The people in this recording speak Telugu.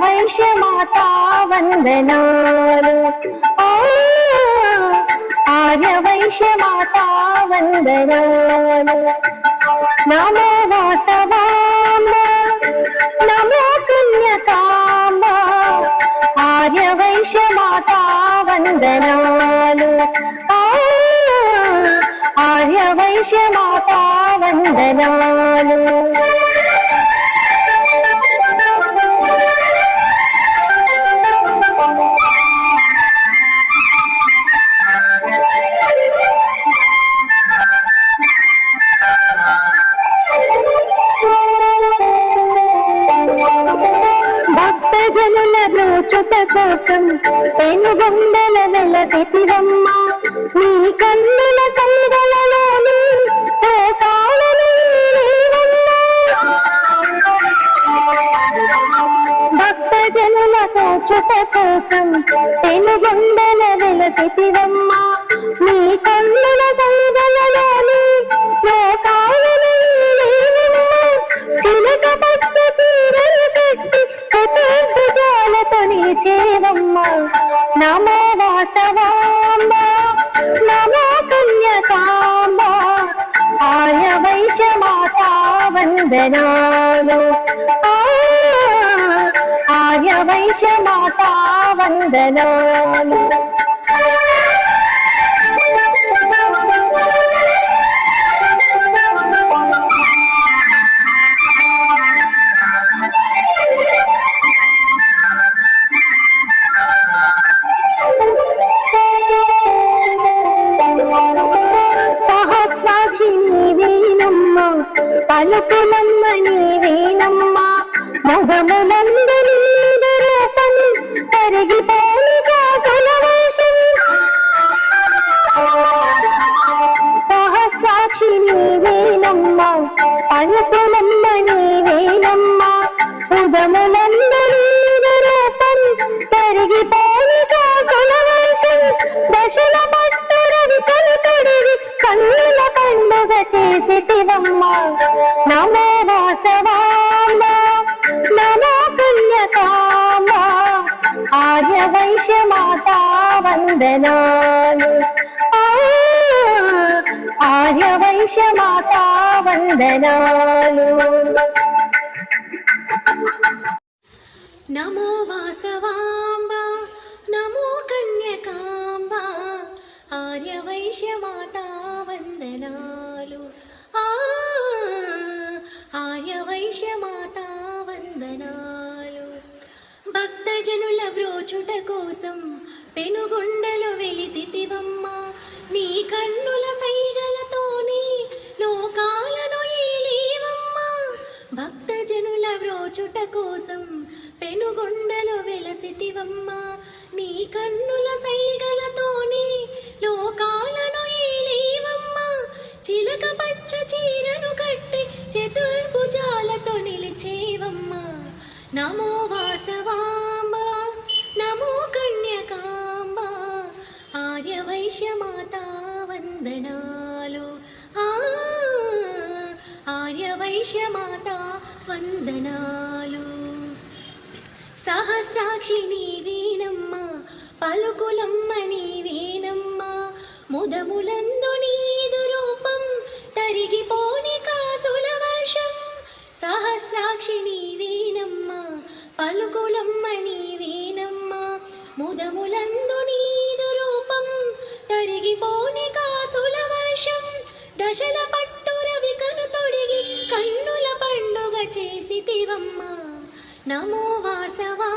ఆర్యవైశ్య మాతా వందనాలు ఆర్యవైశ్య మాతా వందనాలు నమో వాసవాంబ నమో కన్యకాంబ ఆర్యవైశ్య మాతా వందనాలు ఆర్యవైశ్య మాతా వందనాలు భక్తజనుల బ్రోచుట కోసం పెనుగొండల వెలతిరమ్మ నీ కన్నుల సైగలలోని భక్తజనుల బ్రోచుట కోసం పెనుగొండల వెలతిరమ్మ నీ కన్నుల సైగలలోని చిలక పచ్చ చీరలు కట్టి చతుర్భుజాలతో నిలిచేవమ్మ నమో వాసవాంబ నమో కన్యకాంబ ఆర్యవైశ్య మాతా వందనాలు ఆర్యవైశ్య మాతా వందనాలు పలుకులమ్మ నీవేనమ్మ మొగములందు రూపం కరిగిపోని కాసుల వేషం సహస్రాక్షి నీవేనమ్మ పలుకులమ్మ నీవేనమ్మ మొగములందు రూపం కరిగిపోని కాసుల వేషం దశల పట్టు రవికలు తొడిగి కన్నుల పండుగ చేసివమ్మ నమో వాసవాంబ నమో కన్యకాంబ ఆర్యవైశ్య మాతా వందనాలు ఆర్యవైశ్య మాతా వందనాలు నమో వాసవాంబ నమో కన్యకాంబ ఆర్యవైశ్య మాతా వందనాలు ఆర్యవైశ్య మాతా వందనాలు భక్తజనుల బ్రోచుట కోసం పెనుగొండలు వెలిసితివమ్మ నీ కన్నుల సైగలతోని లోకాలను ఏలేవమ్మ భక్తజనుల బ్రోచుట కోసం పెనుగొండలు వెలసితివమ్మ నీ కన్నుల సైగలతోని లోకాలను ఏలేవమ్మ చిలక పచ్చ చీరను కట్టి చతుర్భుజాలతో నిలిచేవమ్మ నమో వాసవాంబ నమో కన్యకాంబ ఆర్యవైశ్య మాతా వందనాలు ఆర్యవైశ్య మాతా వందనాలు సహస్రాక్షి నీవేనమ్మ పలుకులమ్మ నీవేనమ్మ ముదములందు నీదు రూపం తరిగిపోని కాసుల వర్షం సహస్రాక్షి నీవేనమ్మ పలుకులమ్మ నీవేనమ్మ ముదములందు నీదు రూపం తరిగిపోని కాసుల వర్షం దశల పట్టు రవికను తొడిగి కన్నుల పండుగ చేసితివమ్మ నమో వాసవా